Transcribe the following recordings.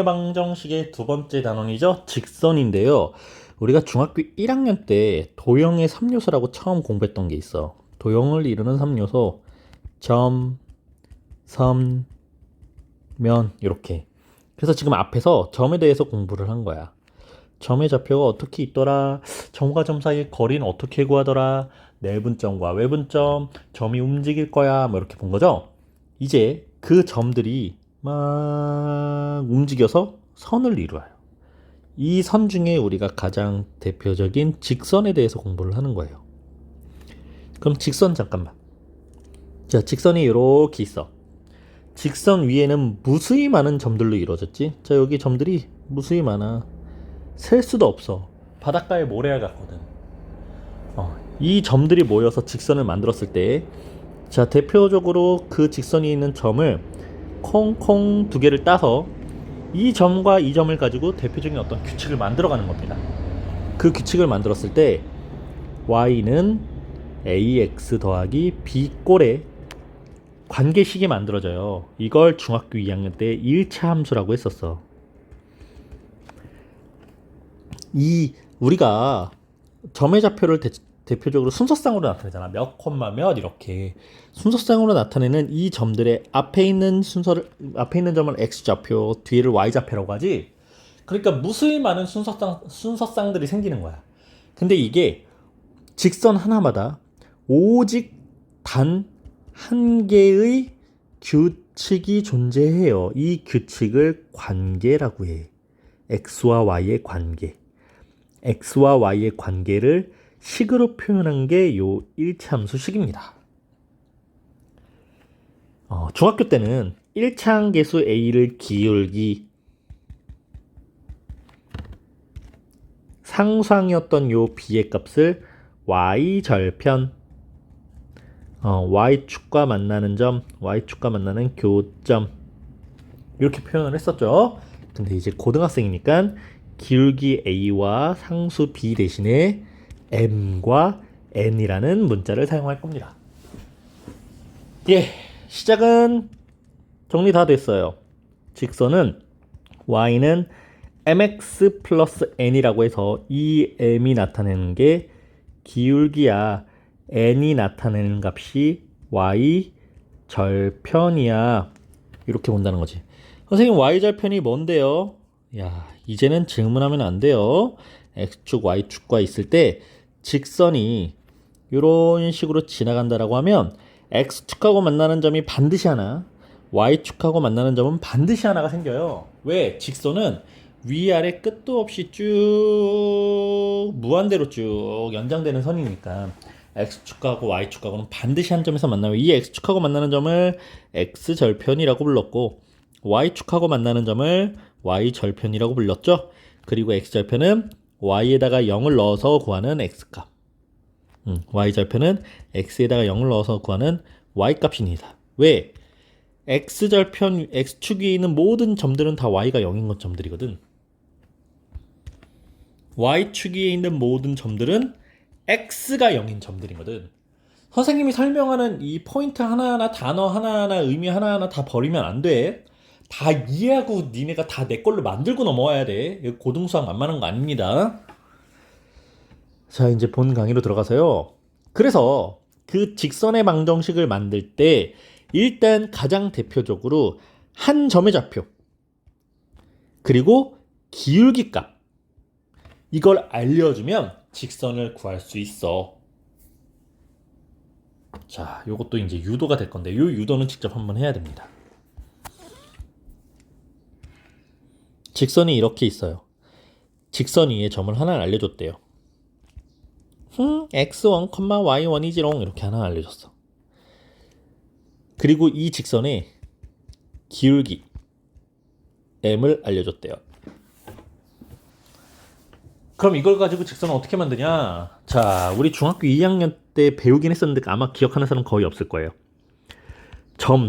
방정식의 두 번째 단원이죠. 직선인데요. 우리가 중학교 1학년 때 도형의 3요소라고 처음 공부했던 게 있어. 도형을 이루는 3요소 점, 선, 면 이렇게. 그래서 지금 앞에서 점에 대해서 공부를 한 거야. 점의 좌표가 어떻게 있더라? 점과 점 사이의 거리는 어떻게 구하더라? 내분점과 외분점, 점이 움직일 거야. 뭐 이렇게 본 거죠. 이제 그 점들이 막 움직여서 선을 이루어요. 이 선 중에 우리가 가장 대표적인 직선에 대해서 공부를 하는 거예요. 그럼 직선 잠깐만. 자, 직선이 이렇게 있어. 직선 위에는 무수히 많은 점들로 이루어졌지. 자, 여기 점들이 무수히 많아. 셀 수도 없어. 바닷가에 모래알 같거든. 이 점들이 모여서 직선을 만들었을 때, 자, 대표적으로 그 직선이 있는 점을 콩콩 두 개를 따서 이 점과 이 점을 가지고 대표적인 어떤 규칙을 만들어가는 겁니다. 그 규칙을 만들었을 때 y는 ax 더하기 b꼴의 관계식이 만들어져요. 이걸 중학교 2학년 때 1차 함수라고 했었어. 우리가 점의 좌표를 대표적으로 순서상으로 나타내잖아. 몇 콤마 몇 이렇게 순서상으로 나타내는 이 점들의 앞에 있는 점을 x 좌표, 뒤를 y 좌표라고 하지. 그러니까 무수히 많은 순서상들이 생기는 거야. 근데 이게 직선 하나마다 오직 단 한 개의 규칙이 존재해요. 이 규칙을 관계라고 해. x와 y의 관계. x와 y의 관계를 식으로 표현한 게 요 1차 함수식입니다. 중학교 때는 1차 함계수 a를 기울기 상수항이었던 요 b의 값을 y절편 y축과 만나는 점, y축과 만나는 교점 이렇게 표현을 했었죠. 근데 이제 고등학생이니까 기울기 a와 상수 b 대신에 m과 n이라는 문자를 사용할 겁니다. 예, 시작은 정리 다 됐어요. 직선은 y는 mx 플러스 n이라고 해서 이 m이 나타내는 게 기울기야, n이 나타내는 값이 y 절편이야. 이렇게 본다는 거지. 선생님, y 절편이 뭔데요? 야, 이제는 질문하면 안 돼요. x축, y축과 있을 때 직선이 이런 식으로 지나간다라고 하면 x축하고 만나는 점이 반드시 하나, y축하고 만나는 점은 반드시 하나가 생겨요. 왜? 직선은 위아래 끝도 없이 쭉 무한대로 쭉 연장되는 선이니까 x축하고 y축하고는 반드시 한 점에서 만나면 이 x축하고 만나는 점을 x절편이라고 불렀고 y축하고 만나는 점을 y절편이라고 불렀죠. 그리고 x절편은 y에다가 0을 넣어서 구하는 x값, y절편은 x에다가 0을 넣어서 구하는 y값입니다. 왜? x절편, x축 위에 있는 모든 점들은 다 y가 0인 것 점들이거든. y축 위에 있는 모든 점들은 x가 0인 점들이거든. 선생님이 설명하는 이 포인트 하나하나, 단어 하나하나, 의미 하나하나 다 버리면 안 돼. 다 이해하고 니네가 다 내 걸로 만들고 넘어와야 돼. 고등수학 만만한 거 아닙니다. 자, 이제 본 강의로 들어가서요. 그래서 그 직선의 방정식을 만들 때 일단 가장 대표적으로 한 점의 좌표 그리고 기울기 값 이걸 알려주면 직선을 구할 수 있어. 자, 요것도 이제 유도가 될 건데 요 유도는 직접 한번 해야 됩니다. 직선이 이렇게 있어요. 직선 위에 점을 하나 알려줬대요. x1, y1이지롱 이렇게 하나 알려줬어. 그리고 이 직선의 기울기 m을 알려줬대요. 그럼 이걸 가지고 직선을 어떻게 만드냐? 자, 우리 중학교 2학년 때 배우긴 했었는데 아마 기억하는 사람 거의 없을 거예요.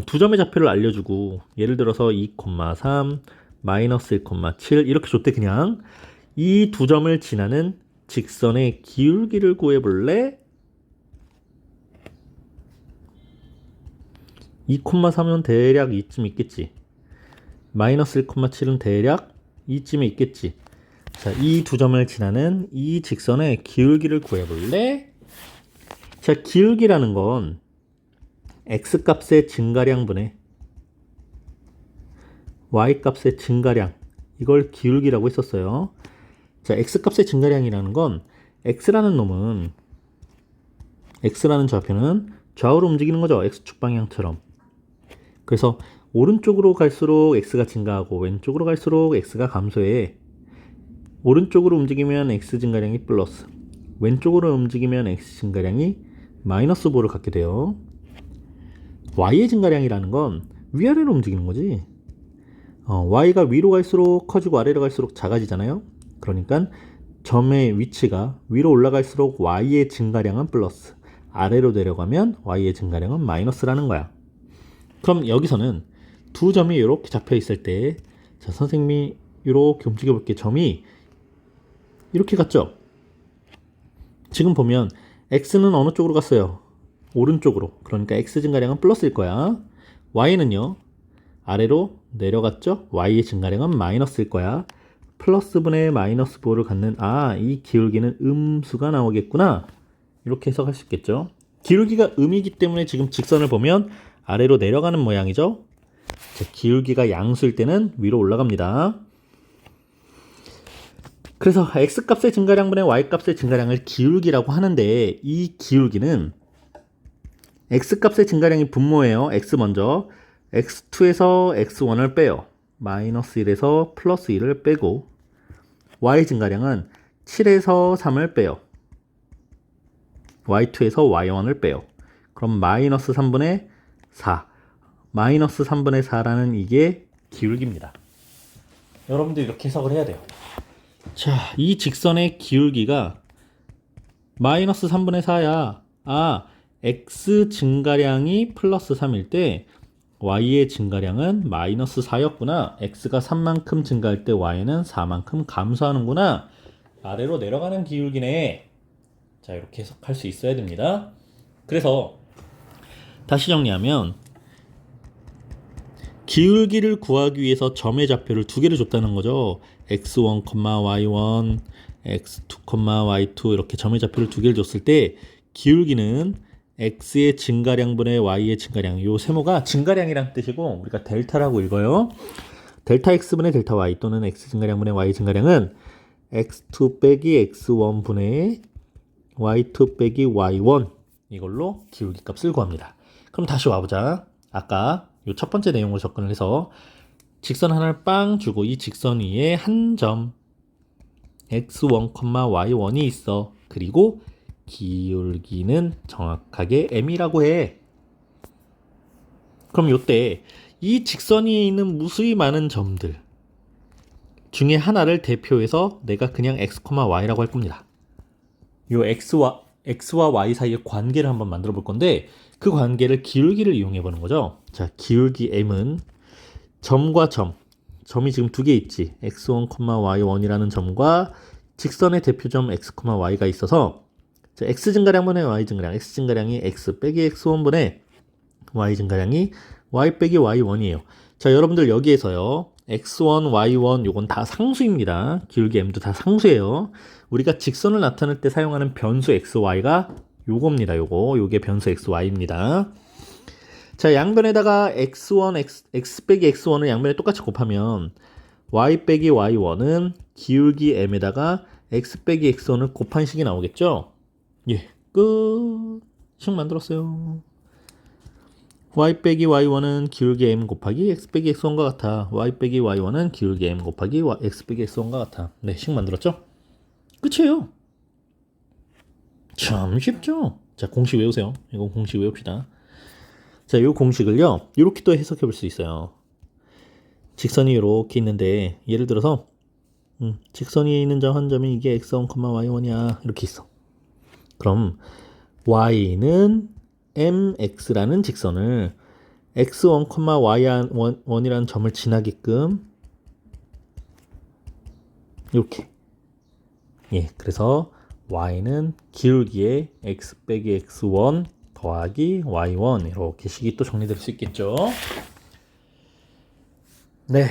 두 점의 좌표를 알려주고 예를 들어서 2,3, 마이너스 1,7 이렇게 줬대. 그냥 이 두 점을 지나는 직선의 기울기를 구해볼래? 2,3은 대략 이쯤 있겠지. 마이너스 1,7은 대략 이쯤에 있겠지. 자, 이 두 점을 지나는 이 직선의 기울기를 구해볼래? 자, 기울기라는 건 x값의 증가량분의 y값의 증가량, 이걸 기울기라고 했었어요. 자, x값의 증가량이라는 건 x라는 좌표는 좌우로 움직이는 거죠. x축 방향처럼. 그래서 오른쪽으로 갈수록 x가 증가하고 왼쪽으로 갈수록 x가 감소해. 오른쪽으로 움직이면 x 증가량이 플러스, 왼쪽으로 움직이면 x 증가량이 마이너스 5를 갖게 돼요. y의 증가량이라는 건 위아래로 움직이는 거지. y가 위로 갈수록 커지고 아래로 갈수록 작아지잖아요. 그러니까 점의 위치가 위로 올라갈수록 y의 증가량은 플러스, 아래로 내려가면 y의 증가량은 마이너스라는 거야. 그럼 여기서는 두 점이 이렇게 잡혀 있을 때, 자, 선생님이 이렇게 움직여 볼게. 점이 이렇게 갔죠? 지금 보면 x는 어느 쪽으로 갔어요? 오른쪽으로. 그러니까 x 증가량은 플러스일 거야. y는요, 아래로 내려갔죠? y의 증가량은 마이너스일 거야. 플러스분의 마이너스 5를 갖는, 이 기울기는 음수가 나오겠구나. 이렇게 해석할 수 있겠죠. 기울기가 음이기 때문에 지금 직선을 보면 아래로 내려가는 모양이죠. 자, 기울기가 양수일 때는 위로 올라갑니다. 그래서 x값의 증가량분의 y값의 증가량을 기울기라고 하는데, 이 기울기는 x값의 증가량이 분모예요. x 먼저 x2에서 x1을 빼요. 마이너스 1에서 플러스 1을 빼고, y 증가량은 7에서 3을 빼요. y2에서 y1을 빼요. 그럼 마이너스 3분의 4, 마이너스 3분의 4라는 이게 기울기입니다. 여러분들 이렇게 해석을 해야 돼요. 자, 이 직선의 기울기가 마이너스 3분의 4야. x 증가량이 플러스 3일 때 y의 증가량은 마이너스 4였구나. x가 3만큼 증가할 때 y는 4만큼 감소하는구나. 아래로 내려가는 기울기네. 자, 이렇게 해석할 수 있어야 됩니다. 그래서 다시 정리하면, 기울기를 구하기 위해서 점의 좌표를 두 개를 줬다는 거죠. x1, y1, x2, y2 이렇게 점의 좌표를 두 개를 줬을 때 기울기는 x의 증가량분의 y의 증가량, 요 세모가 증가량이란 뜻이고 우리가 델타라고 읽어요. 델타 x분의 델타 y 또는 x 증가량분의 y 증가량은 x2 빼기 x1 분의 y2 빼기 y1, 이걸로 기울기 값을 구합니다. 그럼 다시 와보자. 아까 요 첫 번째 내용으로 접근을 해서 직선 하나를 빵 주고 이 직선 위에 한 점 x1, y1이 있어. 그리고 기울기는 정확하게 m이라고 해. 그럼 요때 이 직선 위에 있는 무수히 많은 점들 중에 하나를 대표해서 내가 그냥 x, y라고 할 겁니다. 요 x와 y 사이의 관계를 한번 만들어 볼 건데, 그 관계를 기울기를 이용해 보는 거죠. 자, 기울기 m은 점과 점이 지금 두 개 있지. x1, y1이라는 점과 직선의 대표점 x, y가 있어서, 자, x 증가량분의 y 증가량, x 증가량이 x 빼기 x1분의 y 증가량이 y 빼기 y1이에요. 자, 여러분들 여기에서요, x1, y1 요건 다 상수입니다. 기울기 m도 다 상수예요. 우리가 직선을 나타낼 때 사용하는 변수 x, y가 요겁니다. 요게 변수 x, y입니다. 자, 양변에다가 x1, x 빼기 x1을 양변에 똑같이 곱하면 y 빼기 y1은 기울기 m에다가 x 빼기 x1을 곱한 식이 나오겠죠? 예, 끝. 식 만들었어요. y 빼기 y1은 기울기 m 곱하기 x 빼기 x1과 같아. y 빼기 y1은 기울기 m 곱하기 x 빼기 x1과 같아. 네, 식 만들었죠? 끝이에요. 참 쉽죠? 자, 공식 외우세요. 이거 공식 외웁시다. 자, 이 공식을요, 이렇게 또 해석해 볼 수 있어요. 직선이 이렇게 있는데, 예를 들어서 직선이 있는 점 한 점이 이게 x1, y1이야. 이렇게 있어. 그럼 y는 mx라는 직선을 x1, y1이라는 점을 지나게끔 이렇게, 예, 그래서 y는 기울기에 x 빼기 x1 더하기 y1, 이렇게 식이 또 정리될 수 있겠죠. 네.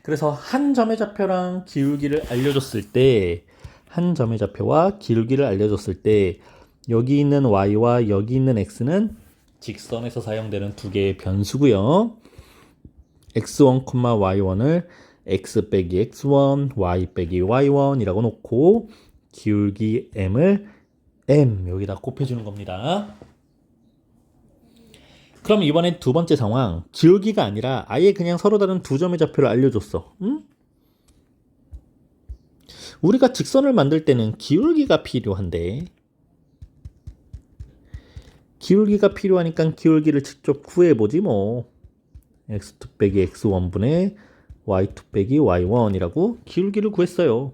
그래서 한 점의 좌표랑 기울기를 알려줬을 때, 한 점의 좌표와 기울기를 알려줬을 때, 여기 있는 y와 여기 있는 x는 직선에서 사용되는 두 개의 변수고요. x1, y1을 x 빼기 x1, y 빼기 y1이라고 놓고 기울기 m을 m 여기다 곱해주는 겁니다. 그럼 이번엔 두 번째 상황, 기울기가 아니라 아예 그냥 서로 다른 두 점의 좌표를 알려줬어. 응? 우리가 직선을 만들 때는 기울기가 필요한데, 기울기가 필요하니까 기울기를 직접 구해보지 뭐. x2 빼기 x1분의 y2 빼기 y1이라고 기울기를 구했어요.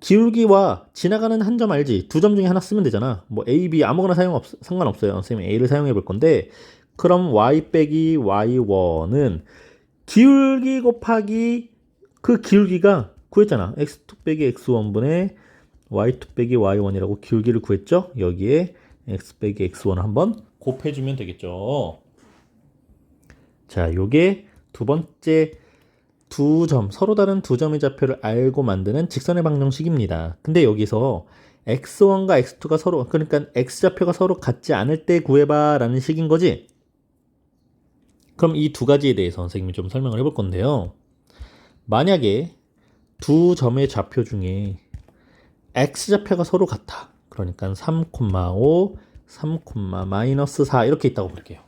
기울기와 지나가는 한 점 알지? 두 점 중에 하나 쓰면 되잖아. 뭐 A, B 아무거나 상관없어요. 선생님이 A를 사용해 볼 건데, 그럼 y 빼기 y1은 기울기 곱하기 그 기울기가 구했잖아. x2 빼기 x1분의 y2 빼기 y1이라고 기울기를 구했죠. 여기에 x 빼기 x1을 한번 곱해주면 되겠죠. 자, 요게 두 번째 두 점, 서로 다른 두 점의 좌표를 알고 만드는 직선의 방정식입니다. 근데 여기서 x1과 x2가 서로, 그러니까 x좌표가 서로 같지 않을 때 구해봐 라는 식인 거지. 그럼 이 두 가지에 대해서 선생님이 좀 설명을 해볼 건데요. 만약에 두 점의 좌표 중에 x좌표가 서로 같아. 그러니까 3,5, 3,-4 이렇게 있다고 볼게요.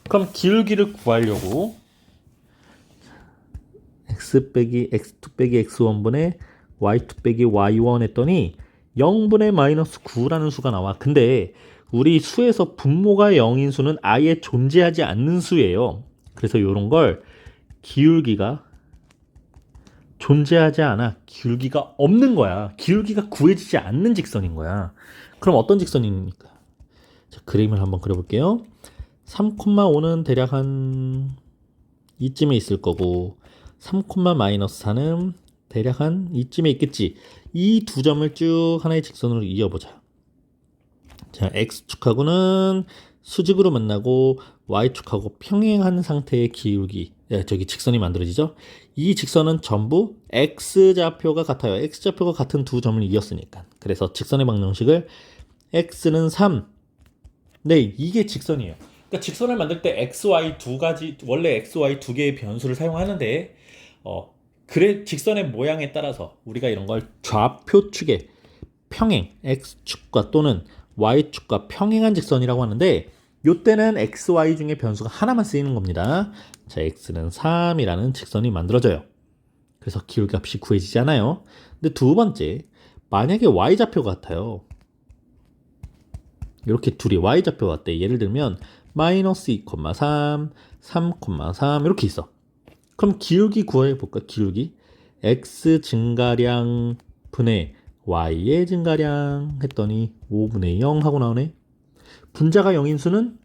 그럼 기울기를 구하려고 x 빼기 x2 빼기 x1분의 y2 빼기 y1 했더니 0분의 마이너스 9라는 수가 나와. 근데 우리 수에서 분모가 0인 수는 아예 존재하지 않는 수예요. 그래서 이런 걸 기울기가 존재하지 않아. 기울기가 없는 거야. 기울기가 구해지지 않는 직선인 거야. 그럼 어떤 직선입니까? 자, 그림을 한번 그려볼게요. 3,5는 대략 한 이쯤에 있을 거고 3,-4는 대략 한 이쯤에 있겠지. 이 두 점을 쭉 하나의 직선으로 이어보자. 자, x축하고는 수직으로 만나고 y축하고 평행한 상태의 기울기, 직선이 만들어지죠. 이 직선은 전부 x좌표가 같아요. x좌표가 같은 두 점을 이었으니까. 그래서 직선의 방정식을 x는 3. 네, 이게 직선이에요. 그러니까 직선을 만들 때 x, y 두 가지, 원래 x, y 두 개의 변수를 사용하는데 그래 직선의 모양에 따라서 우리가 이런 걸 좌표축의 평행 x축과 또는 y축과 평행한 직선이라고 하는데, 요때는 x, y 중에 변수가 하나만 쓰이는 겁니다. 자, x는 3이라는 직선이 만들어져요. 그래서 기울기값이 구해지지 않아요. 근데 두 번째, 만약에 y좌표 같아요. 이렇게 둘이 y좌표 같대. 예를 들면 마이너스 2,3, 3,3 이렇게 있어. 그럼 기울기 구해볼까? 기울기 x 증가량 분의 y의 증가량 했더니 5분의 0 하고 나오네. 분자가 0인 수는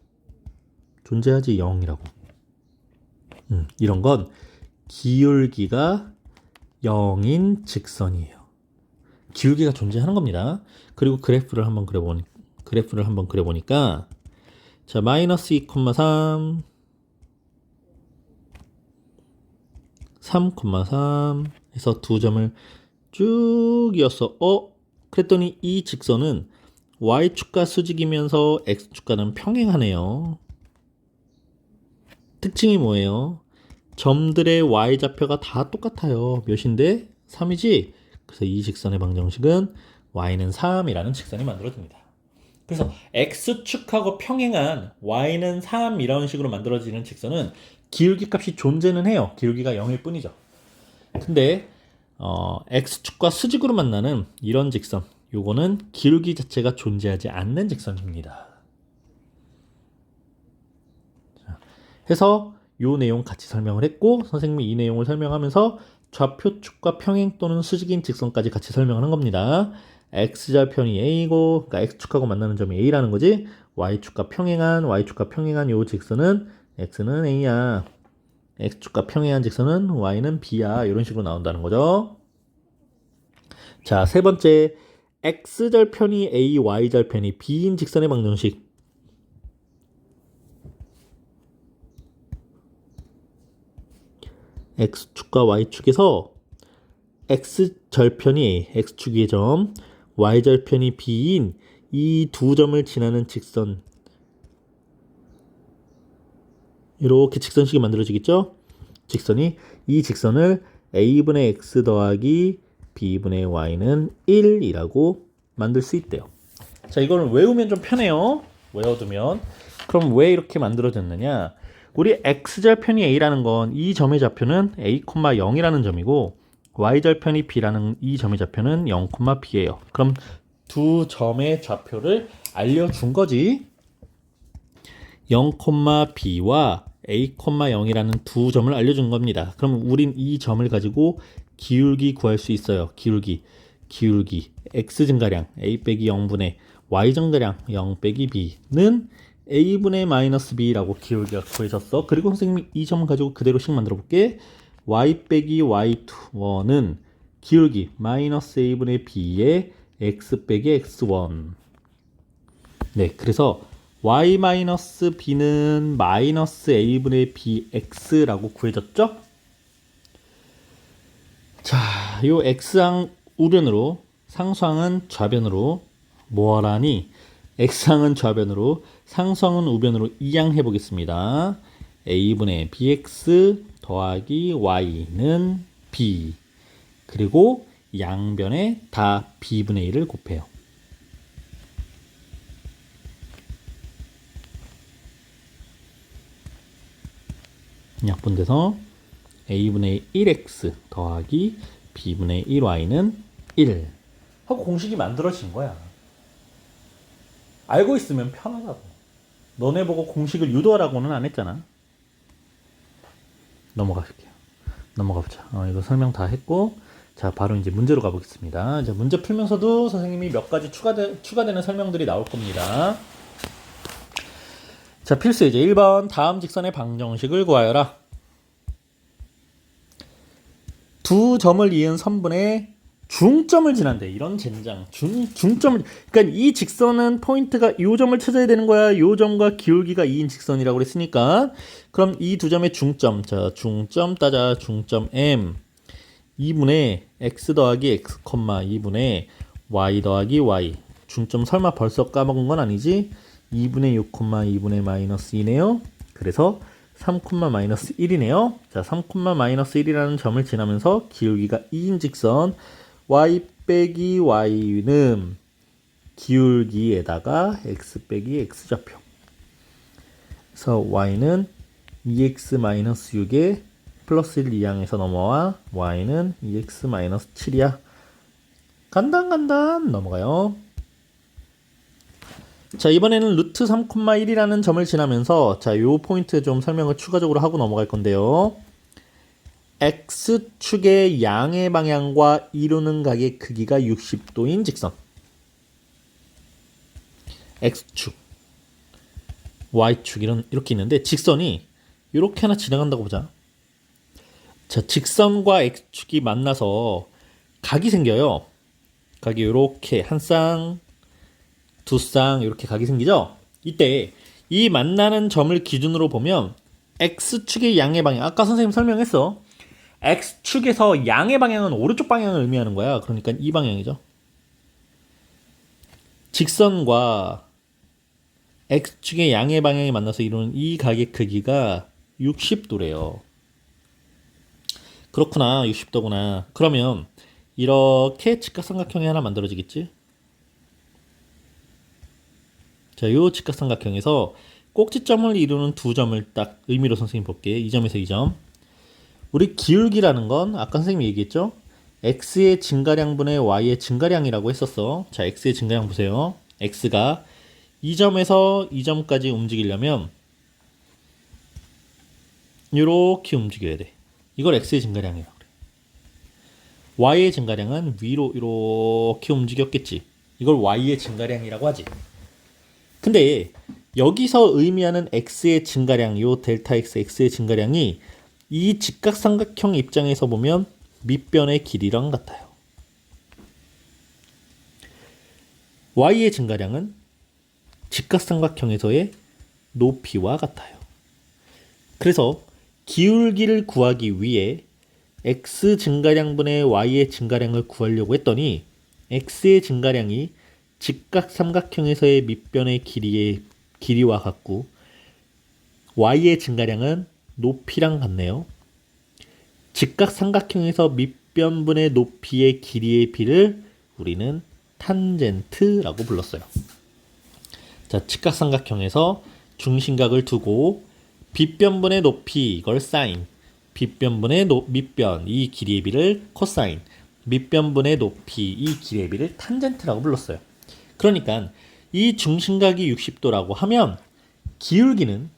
존재하지 0이라고. 이런 건 기울기가 0인 직선이에요. 기울기가 존재하는 겁니다. 그리고 그래프를 한번 그려보니까 자, 마이너스 2,3 3,3 해서 두 점을 쭉 이어서 그랬더니 이 직선은 y축과 수직이면서 x축과는 평행하네요. 특징이 뭐예요? 점들의 y좌표가 다 똑같아요. 몇인데? 3이지? 그래서 이 직선의 방정식은 y는 3이라는 직선이 만들어집니다. 그래서 x축하고 평행한 y는 3 이런 식으로 만들어지는 직선은 기울기 값이 존재는 해요. 기울기가 0일 뿐이죠. 근데 x축과 수직으로 만나는 이런 직선, 요거는 기울기 자체가 존재하지 않는 직선입니다. 자, 해서 요 내용 같이 설명을 했고, 선생님이 이 내용을 설명하면서 좌표축과 평행 또는 수직인 직선까지 같이 설명하는 겁니다. x좌편이 a고, 그러니까 x축하고 만나는 점이 a라는 거지. y축과 평행한 요 직선은 x는 a야. x축과 평행한 직선은 y는 b야. 이런 식으로 나온다는 거죠. 자, 세 번째, x절편이 a, y절편이 b인 직선의 방정식. x축과 y축에서 x절편이 A, x축 위의 점, y절편이 B인 이 두 점을 지나는 직선, 이렇게 직선식이 만들어지겠죠? 이 직선을 a분의 x 더하기 b분의 y는 1이라고 만들 수 있대요. 자, 이거를 외우면 좀 편해요. 외워두면. 그럼 왜 이렇게 만들어졌느냐? 우리 x절편이 a라는 건 이 점의 좌표는 a, 0이라는 점이고 y절편이 b라는 이 점의 좌표는 0, b예요. 그럼 두 점의 좌표를 알려준 거지. 0, b와 a, 0이라는 두 점을 알려준 겁니다. 그럼 우린 이 점을 가지고 기울기 구할 수 있어요. 기울기 x 증가량 a 빼기 0분의 y 증가량 0 빼기 b는 a분의 마이너스 b라고 기울기가 구해졌어. 그리고 선생님이 이 점을 가지고 그대로씩 만들어 볼게. y 빼기 y2는 기울기 마이너스 a분의 b의 x 빼기 x1. 네, 그래서 y 마이너스 b는 마이너스 a분의 bx라고 구해졌죠? 자, 요 x항 우변으로, 상수항은 좌변으로 뭐하라니? x항은 좌변으로, 상수항은 우변으로 이항해 보겠습니다. a분의 bx 더하기 y는 b. 그리고 양변에 다 b분의 1을 곱해요. 약분돼서 a분의 1x 더하기 b분의 1y는 1 하고 공식이 만들어진 거야. 알고 있으면 편하다고. 너네 보고 공식을 유도하라고는 안 했잖아. 넘어가보자. 이거 설명 다 했고, 자, 바로 이제 문제로 가보겠습니다. 자, 문제 풀면서도 선생님이 몇 가지 추가되는 설명들이 나올 겁니다. 자, 필수 예제 1번 다음 직선의 방정식을 구하여라. 두 점을 이은 선분의 중점을 지난대. 이런 젠장. 중점을, 그러니까 이 직선은 포인트가 이 점을 찾아야 되는 거야. 이 점과 기울기가 2인 직선이라고 그랬으니까. 그럼 이 두 점의 중점. 자, 중점 따자. 중점 M 2분의 x 더하기 x, 2분의 y 더하기 y. 중점 설마 벌써 까먹은 건 아니지? 2분의 6, 2분의 마이너스 2네요. 그래서 3, 마이너스 1이네요. 자, 3, 마이너스 1이라는 점을 지나면서 기울기가 2인 직선 y 빼기 y는 기울기에다가 x 빼기 x 좌표. 그래서 y는 2x 마이너스 6에 플러스 1 이항에서 넘어와 y는 2x 마이너스 7이야. 간단 넘어가요. 자, 이번에는 루트 3,1이라는 점을 지나면서 자, 요 포인트 좀 설명을 추가적으로 하고 넘어갈 건데요. x축의 양의 방향과 이루는 각의 크기가 60도인 직선. x축, y축 이렇게 있는데 직선이 이렇게 하나 지나간다고 보자. 자, 직선과 x축이 만나서 각이 생겨요. 각이 이렇게 한 쌍, 두 쌍 이렇게 각이 생기죠? 이때 이 만나는 점을 기준으로 보면 x축의 양의 방향, 아까 선생님 설명했어. x축에서 양의 방향은 오른쪽 방향을 의미하는 거야. 그러니까 이 방향이죠. 직선과 x축의 양의 방향이 만나서 이루는 이 각의 크기가 60도래요. 그렇구나, 60도구나. 그러면 이렇게 직각삼각형이 하나 만들어지겠지? 자, 이 직각삼각형에서 꼭지점을 이루는 두 점을 딱 의미로 선생님 볼게. 이 점에서 이 점. 우리 기울기라는 건 아까 선생님이 얘기했죠? x의 증가량분의 y의 증가량이라고 했었어. 자, x의 증가량 보세요. x가 이 점에서 이 점까지 움직이려면 이렇게 움직여야 돼. 이걸 x의 증가량이라고 그래. y의 증가량은 위로 이렇게 움직였겠지. 이걸 y의 증가량이라고 하지. 근데 여기서 의미하는 x의 증가량, 요 델타 x, x의 증가량이 이 직각삼각형 입장에서 보면 밑변의 길이랑 같아요. y의 증가량은 직각삼각형에서의 높이와 같아요. 그래서 기울기를 구하기 위해 x 증가량분의 y의 증가량을 구하려고 했더니 x의 증가량이 직각 삼각형에서의 밑변의 길이와 같고 y의 증가량은 높이랑 같네요. 직각 삼각형에서 밑변분의 높이의 길이의 비를 우리는 탄젠트라고 불렀어요. 자, 직각 삼각형에서 중심각을 두고 빗변분의 높이 이걸 사인, 빗변분의 밑변 이 길이의 비를 코사인, 밑변분의 높이 이 길이의 비를 탄젠트라고 불렀어요. 그러니까 이 중심각이 60도라고 하면 기울기는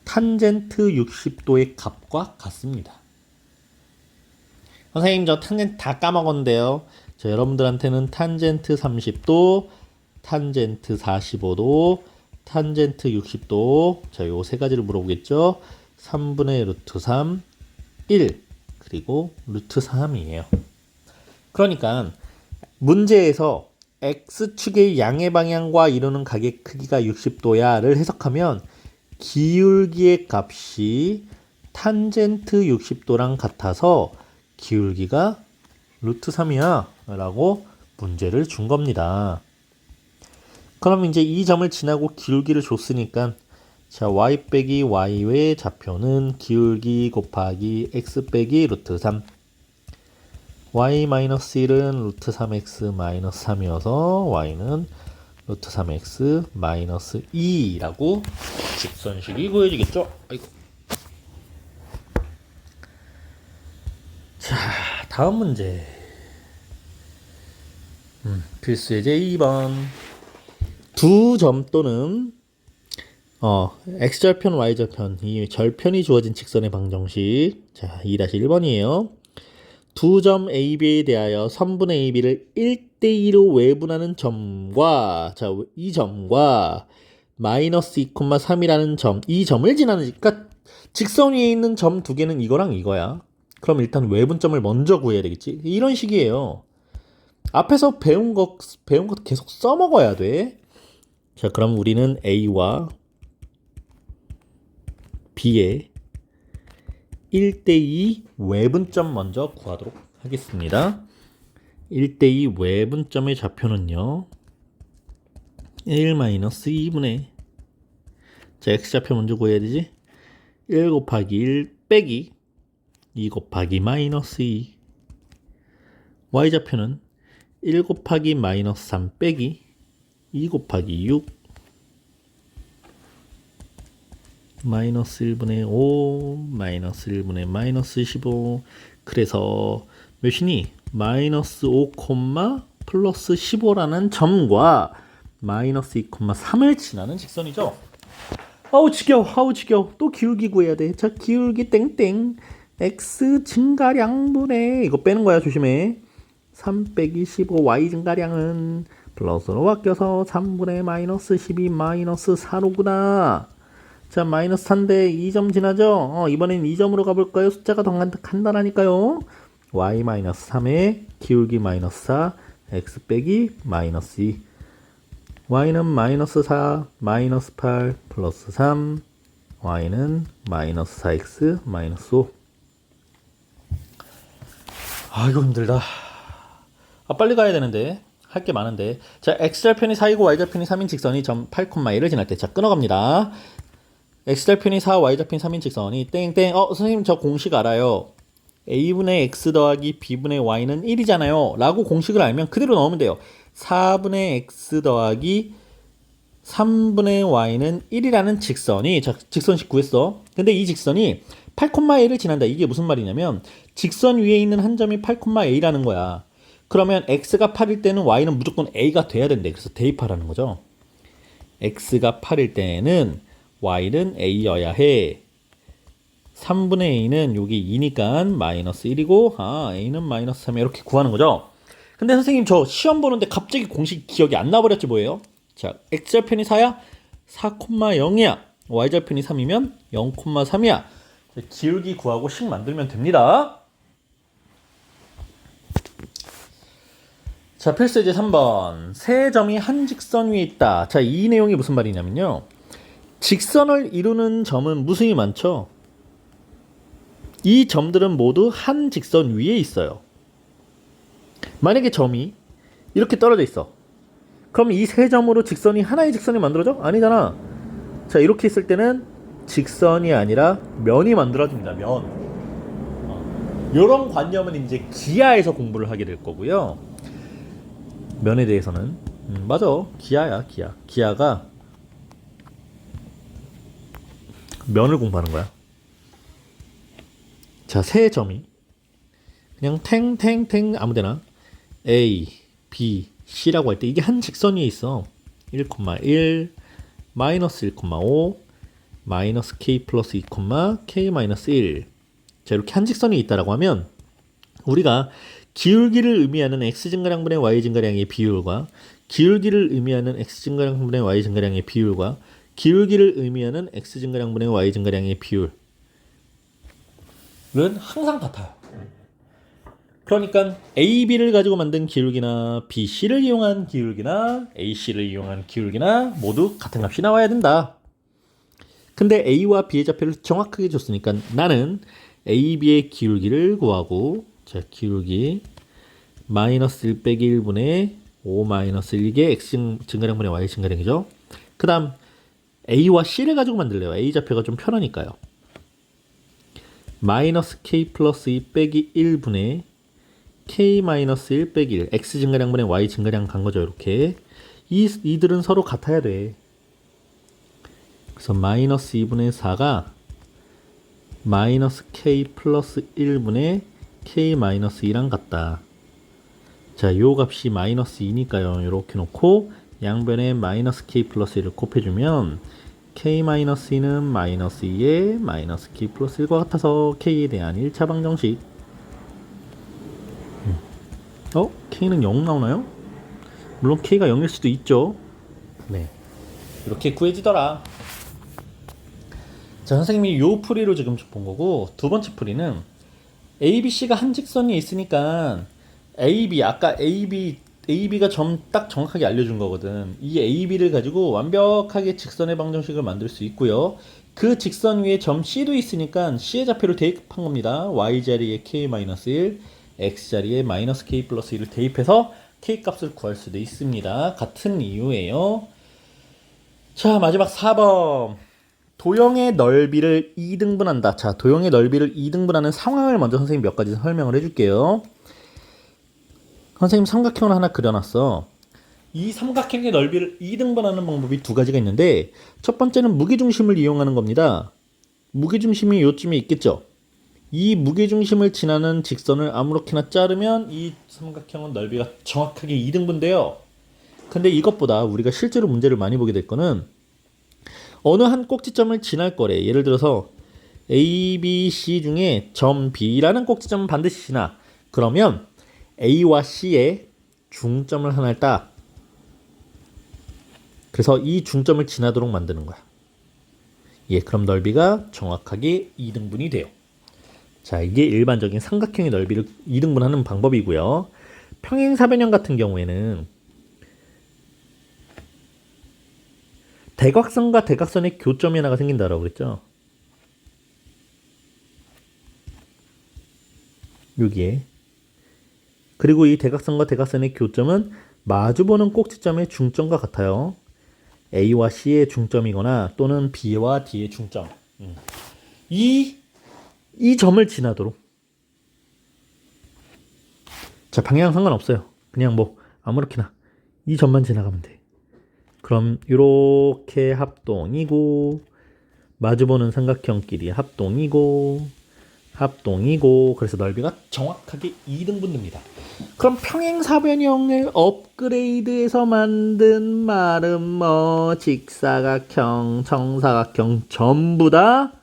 탄젠트 60도의 값과 같습니다. 선생님 저 탄젠트 다 까먹었는데요. 자, 여러분들한테는 탄젠트 30도, 탄젠트 45도, 탄젠트 60도 자, 요 세 가지를 물어보겠죠. 3분의 루트 3, 1 그리고 루트 3이에요. 그러니까 문제에서 x축의 양의 방향과 이루는 각의 크기가 60도야를 해석하면 기울기의 값이 탄젠트 60도랑 같아서 기울기가 루트 3이야 라고 문제를 준 겁니다. 그럼 이제 이 점을 지나고 기울기를 줬으니까 자 y 빼기 y의 좌표는 기울기 곱하기 x 빼기 루트 3 y-1은 루트 3x 마이너스 3이어서 y는 루트 3x 마이너스 2라고 직선식이 구해지겠죠? 아이고. 자, 다음 문제. 필수 예제 2번. 두 점 또는 x절편, y절편 이 절편이 주어진 직선의 방정식. 자, 2-1번이에요. 두 점 AB에 대하여 선분 AB를 1대2로 외분하는 점과 자, 이 점과 마이너스 2,3이라는 점, 이 점을 지나는 그러니까 직선 위에 있는 점 두 개는 이거랑 이거야. 그럼 일단 외분점을 먼저 구해야 되겠지. 이런 식이에요. 앞에서 배운 거 계속 써먹어야 돼. 자, 그럼 우리는 A와 B의 1대2 외분점 먼저 구하도록 하겠습니다. 1대2 외분점의 좌표는요. 1-2분의 자, x좌표 먼저 구해야 되지. 1 곱하기 1 빼기 2 곱하기 마이너스 2 y좌표는 1 곱하기 마이너스 3 빼기 2 곱하기 6 마이너스 1분의 5 마이너스 1분의 마이너스 15 그래서 몇이니? 마이너스 5, 플러스 15라는 점과 마이너스 2,3을 지나는 직선이죠. 아우 지겨워 또 기울기 구해야 돼. 자, 기울기 땡땡 x 증가량분의 이거 빼는 거야. 조심해. 3 빼기 15 y 증가량은 플러스로 바뀌어서 3분의 마이너스 12 마이너스 4로구나. 자, 마이너스 4인데 2점 지나죠? 이번엔 2점으로 가볼까요? 숫자가 더 간단하니까요. y 마이너스 3에 기울기 마이너스 4 x 빼기 마이너스 2 y는 마이너스 4 마이너스 8 플러스 3 y는 마이너스 4x 마이너스 5 이거 힘들다. 빨리 가야 되는데 할 게 많은데. 자, x절편이 4이고 y절편이 3인 직선이 점 8,1을 지날 때 자, 끊어갑니다. x절편이 4, y절편이 3인 직선이 땡땡. 선생님 저 공식 알아요. a분의 x 더하기 b분의 y는 1이잖아요 라고 공식을 알면 그대로 넣으면 돼요. 4분의 x 더하기 3분의 y는 1이라는 직선이 자, 직선식 구했어. 근데 이 직선이 8,a를 지난다. 이게 무슨 말이냐면 직선 위에 있는 한 점이 8,a라는 거야. 그러면 x가 8일 때는 y는 무조건 a가 돼야 된대. 그래서 대입하라는 거죠. x가 8일 때는 y는 a여야 해. 3분의 a는 여기 2니까 마이너스 1이고 a는 마이너스 3 이렇게 구하는 거죠. 근데 선생님 저 시험 보는데 갑자기 공식 기억이 안 나버렸지 뭐예요? 자, x절편이 4야? 4,0이야. y절편이 3이면 0,3이야. 기울기 구하고 식 만들면 됩니다. 자, 필수 예제 3번. 세 점이 한 직선 위에 있다. 자, 이 내용이 무슨 말이냐면요. 직선을 이루는 점은 무수히 많죠. 이 점들은 모두 한 직선 위에 있어요. 만약에 점이 이렇게 떨어져 있어. 그럼 이 세 점으로 직선이 하나의 직선이 만들어져? 아니잖아. 자, 이렇게 있을 때는 직선이 아니라 면이 만들어집니다. 면. 이런 관념은 이제 기하에서 공부를 하게 될 거고요. 면에 대해서는 맞아. 기하야, 기하. 기하가 면을 공부하는 거야. 자, 세 점이 그냥 탱탱탱 아무데나 A, B, C라고 할 때 이게 한 직선 위에 있어. 1,1, 마이너스 1,5, 마이너스 K 플러스 2, K 마이너스 1. 자, 이렇게 한 직선이 있다라고 하면 우리가 기울기를 의미하는 x 증가량분의 y 증가량의 비율과 기울기를 의미하는 x 증가량분의 y 증가량의 비율과 기울기를 의미하는 x 증가량분의 y 증가량의 비율은 항상 같아요. 그러니까 AB를 가지고 만든 기울기나 BC를 이용한 기울기나 AC를 이용한 기울기나 모두 같은 값이 나와야 된다. 근데 A와 B의 좌표를 정확하게 줬으니까 나는 AB의 기울기를 구하고, 자, 기울기 마이너스 1 빼기 1분의 5 마이너스 1개 x 증가량분의 y 증가량이죠. 그 다음 A와 C를 가지고 만들래요. A 좌표가 좀 편하니까요. 마이너스 K 플러스 2 빼기 1분의 K 마이너스 1 빼기 1 x 증가량분의 y 증가량 간 거죠. 이렇게 이들은 서로 같아야 돼. 그래서 마이너스 2분의 4가 마이너스 K 플러스 1분의 K 마이너스 2랑 같다. 자, 요 값이 마이너스 2니까요. 이렇게 놓고 양변에 마이너스 K 플러스 1을 곱해주면 K 마이너스 2는 마이너스 2에 마이너스 K 플러스 1과 같아서 K에 대한 1차 방정식. K는 0 나오나요? 물론 K가 0일 수도 있죠. 네, 이렇게 구해지더라. 자, 선생님이 요 풀이로 지금 본 거고, 두 번째 풀이는 ABC가 한 직선이 있으니까 아까 AB가 딱 정확하게 알려준 거거든. 이 AB를 가지고 완벽하게 직선의 방정식을 만들 수 있고요. 그 직선 위에 점 C도 있으니까 C의 좌표를 대입한 겁니다. Y 자리에 K-1, X 자리에 마이너스 K 플러스 1을 대입해서 K 값을 구할 수도 있습니다. 같은 이유예요. 자, 마지막 4번. 도형의 넓이를 2등분한다. 자, 도형의 넓이를 2등분하는 상황을 먼저 선생님이 몇 가지 설명을 해줄게요. 선생님 삼각형을 하나 그려놨어. 이 삼각형의 넓이를 2등분하는 방법이 두 가지가 있는데, 첫 번째는 무게중심을 이용하는 겁니다. 무게중심이 요쯤에 있겠죠. 이 무게중심을 지나는 직선을 아무렇게나 자르면 이 삼각형은 넓이가 정확하게 2등분돼요. 근데 이것보다 우리가 실제로 문제를 많이 보게 될 거는 어느 한 꼭지점을 지날 거래. 예를 들어서 A, B, C 중에 점 B라는 꼭지점은 반드시 지나. 그러면 A와 C에 중점을 하나를 따. 그래서 이 중점을 지나도록 만드는 거야. 예, 그럼 넓이가 정확하게 2등분이 돼요. 자, 이게 일반적인 삼각형의 넓이를 2등분하는 방법이고요. 평행사변형 같은 경우에는 대각선과 대각선의 교점이 하나가 생긴다라고 그랬죠. 여기에. 그리고 이 대각선과 대각선의 교점은 마주보는 꼭지점의 중점과 같아요. A와 C의 중점이거나 또는 B와 D의 중점. 이 점을 지나도록. 자, 방향 상관없어요. 그냥 뭐 아무렇게나 이 점만 지나가면 돼. 그럼 이렇게 합동이고, 마주보는 삼각형끼리 합동이고, 그래서 넓이가 정확하게 2등분 됩니다. 그럼 평행사변형을 업그레이드해서 만든 말은 뭐 직사각형, 정사각형 전부 다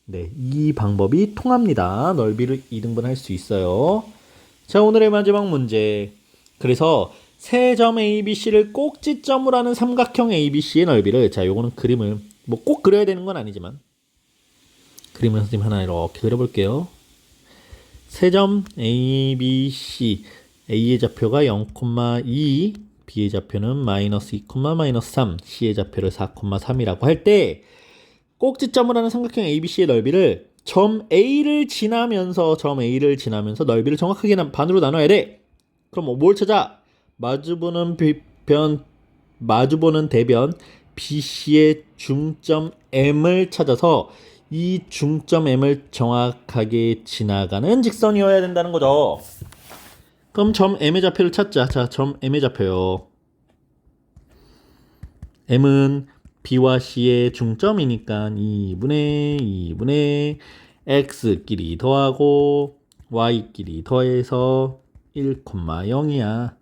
네, 이 방법이 통합니다. 넓이를 2등분할 수 있어요. 자, 오늘의 마지막 문제. 그래서 세 점 ABC를 꼭지점으로 하는 삼각형 ABC의 넓이를, 자, 요거는 그림을 뭐 꼭 그려야 되는 건 아니지만 그림을 선생님 하나 이렇게 그려볼게요. 세 점 ABC, A의 좌표가 0,2, B의 좌표는 마이너스 2, 마이너스 3, C의 좌표를 4,3이라고 할 때 꼭지점을 하는 삼각형 ABC의 넓이를 점 A를 지나면서 넓이를 정확하게 반으로 나눠야 돼. 그럼 뭘 찾아? 마주보는 대변 BC의 중점 M을 찾아서 이 중점 M을 정확하게 지나가는 직선이어야 된다는 거죠. 그럼 점 M의 좌표를 찾자. 자, 점 M의 좌표요. M은 B와 C의 중점이니까 2분의 X끼리 더하고 Y끼리 더해서 1,0이야.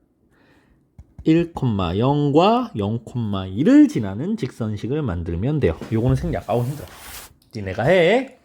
1,0과 0,2를 지나는 직선식을 만들면 돼요. 요거는 생략. 아우 힘들어. 니네가 해.